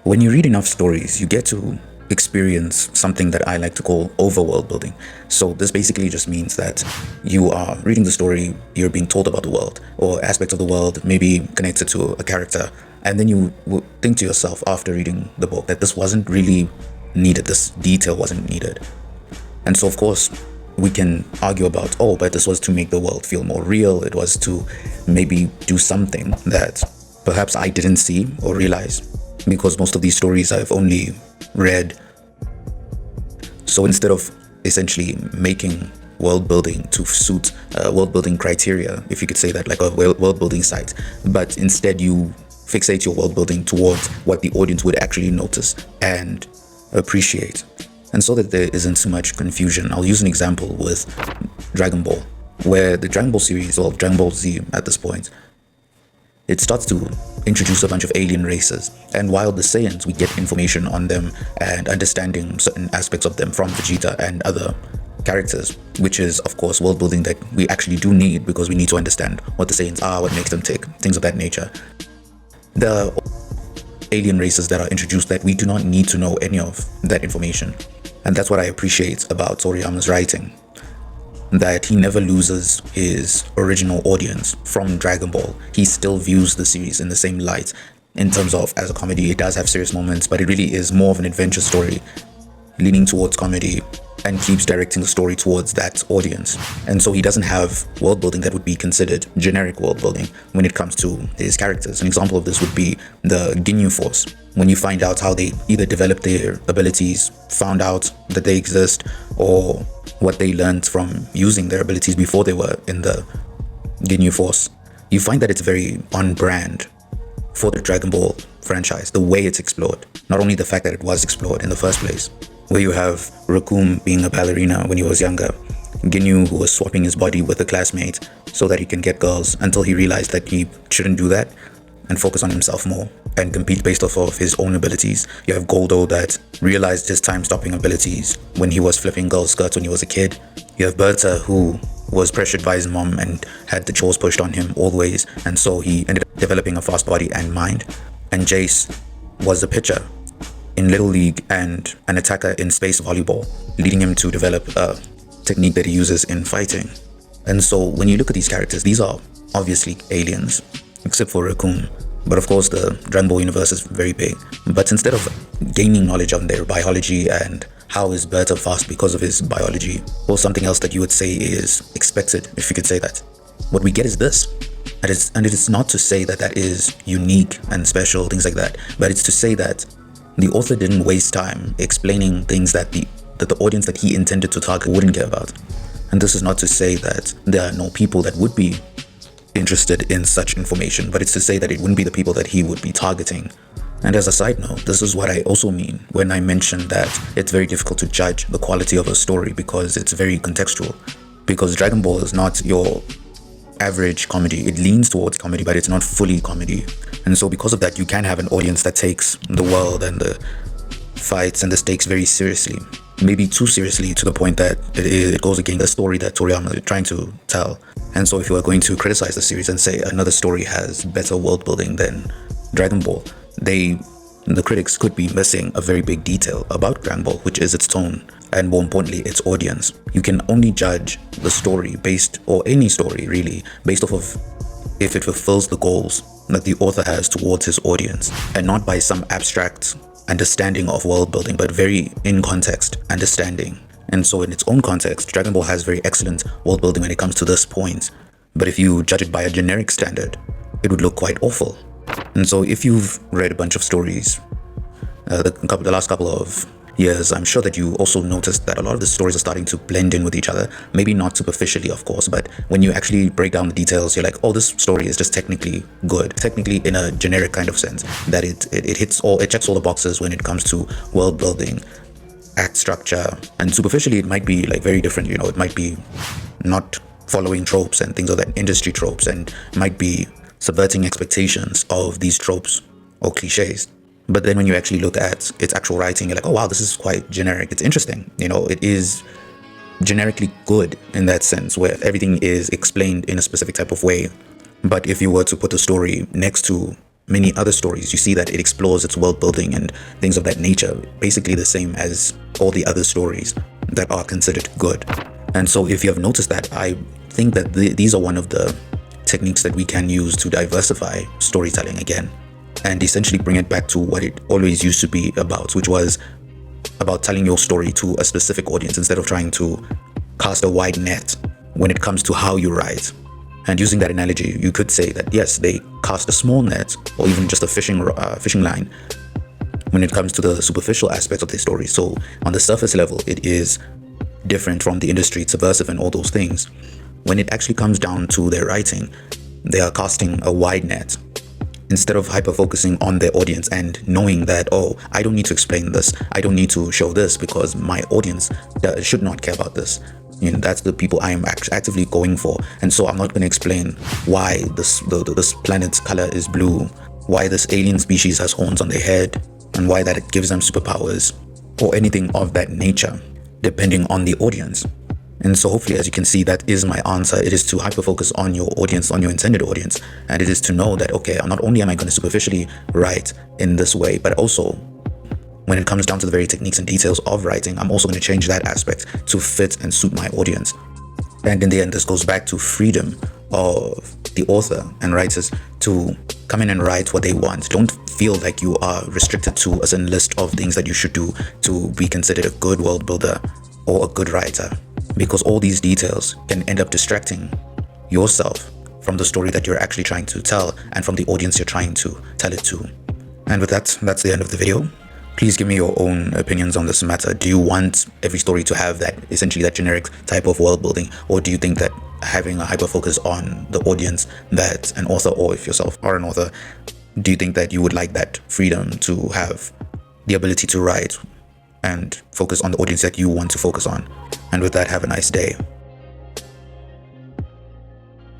When you read enough stories, you get to experience something that I like to call overworld building. So this basically just means that you are reading the story, you're being told about the world or aspects of the world, maybe connected to a character, and then you will think to yourself after reading the book that this wasn't really needed, this detail wasn't needed. And so of course we can argue about, oh, but this was to make the world feel more real, it was to maybe do something that perhaps I didn't see or realize, because most of these stories I've only read. So instead of essentially making world building to suit world building criteria, if you could say that, like a world building site, but instead you fixate your world building towards what the audience would actually notice and appreciate. And so that there isn't too much confusion, I'll use an example with Dragon Ball, where the Dragon Ball series, or Dragon Ball Z at this point, it starts to introduce a bunch of alien races. And while the Saiyans, we get information on them and understanding certain aspects of them from Vegeta and other characters, which is of course world building that we actually do need, because we need to understand what the Saiyans are, what makes them tick, things of that nature. The alien races that are introduced that we do not need to know any of that information. And that's what I appreciate about Toriyama's writing, that he never loses his original audience from Dragon Ball. He still views the series in the same light. In terms of, as a comedy, it does have serious moments, but it really is more of an adventure story, leaning towards comedy, and keeps directing the story towards that audience. And so he doesn't have world building that would be considered generic world building when it comes to his characters. An example of this would be the Ginyu Force. When you find out how they either developed their abilities, found out that they exist, or what they learned from using their abilities before they were in the Ginyu Force, you find that it's very on brand for the Dragon Ball franchise, the way it's explored. Not only the fact that it was explored in the first place, where you have Raccoon being a ballerina when he was younger, Ginyu who was swapping his body with a classmate so that he can get girls, until he realized that he shouldn't do that and focus on himself more and compete based off of his own abilities. You have Goldo that realized his time-stopping abilities when he was flipping girls' skirts when he was a kid. You have Berta, who was pressured by his mom and had the chores pushed on him always, and so he ended up developing a fast body and mind. And Jace was a pitcher in Little League and an attacker in space volleyball, leading him to develop a technique that he uses in fighting. And so when you look at these characters, these are obviously aliens, except for Raccoon. But of course the Dragon Ball universe is very big. But instead of gaining knowledge on their biology and how is Berta fast because of his biology, or something else that you would say is expected, if you could say that, what we get is this. And it is not to say that that is unique and special, things like that, but it's to say that the author didn't waste time explaining things that the audience that he intended to target wouldn't care about. And this is not to say that there are no people that would be interested in such information, but it's to say that it wouldn't be the people that he would be targeting. And as a side note, this is what I also mean when I mention that it's very difficult to judge the quality of a story, because it's very contextual. Because Dragon Ball is not your average comedy. It leans towards comedy, but it's not fully comedy. And so because of that, you can have an audience that takes the world and the fights and the stakes very seriously. Maybe too seriously, to the point that it goes against the story that Toriyama is trying to tell. And so if you are going to criticize the series and say another story has better world building than Dragon Ball, the critics could be missing a very big detail about Dragon Ball, which is its tone, and more importantly, its audience. You can only judge the story or any story really, based off of if it fulfills the goals that the author has towards his audience, and not by some abstract understanding of world building, but very in context understanding. And so in its own context, Dragon Ball has very excellent world building when it comes to this point. But if you judge it by a generic standard, it would look quite awful. And so if you've read a bunch of stories the last couple of years, I'm sure that you also noticed that a lot of the stories are starting to blend in with each other. Maybe not superficially, of course, but when you actually break down the details, you're like, oh, this story is just technically good. Technically in a generic kind of sense, that it checks all the boxes when it comes to world building, act structure. And superficially, it might be like very different, it might be not following tropes and things of that, industry tropes, and might be subverting expectations of these tropes or cliches. But then when you actually look at its actual writing, you're like, oh wow, this is quite generic. It's interesting. It is generically good in that sense, where everything is explained in a specific type of way But if you were to put the story next to many other stories, you see that it explores its world building and things of that nature, basically the same as all the other stories that are considered good. And so if you have noticed that, I think that these are one of the techniques that we can use to diversify storytelling again and essentially bring it back to what it always used to be about, which was about telling your story to a specific audience instead of trying to cast a wide net when it comes to how you write. And using that analogy, you could say that yes, they cast a small net or even just a fishing line when it comes to the superficial aspects of their story. So on the surface level, it is different from the industry, it's subversive and all those things. When it actually comes down to their writing, they are casting a wide net instead of hyper-focusing on their audience and knowing that, oh, I don't need to explain this, I don't need to show this because my audience should not care about this. You know, that's the people I am actively going for, and so I'm not going to explain why this planet's color is blue, why this alien species has horns on their head, and why that it gives them superpowers, or anything of that nature, depending on the audience. And so hopefully, as you can see, that is my answer. It is to hyper-focus on your audience, on your intended audience. And it is to know that, okay, not only am I going to superficially write in this way, but also when it comes down to the very techniques and details of writing, I'm also going to change that aspect to fit and suit my audience. And in the end, this goes back to freedom of the author and writers to come in and write what they want. Don't feel like you are restricted to a certain list of things that you should do to be considered a good world builder or a good writer, because all these details can end up distracting yourself from the story that you're actually trying to tell and from the audience you're trying to tell it to. And with that, that's the end of the video. Please give me your own opinions on this matter. Do you want every story to have that, essentially that generic type of world building? Or do you think that having a hyper focus on the audience that an author, or if yourself are an author, do you think that you would like that freedom to have the ability to write and focus on the audience that you want to focus on? And with that, have a nice day.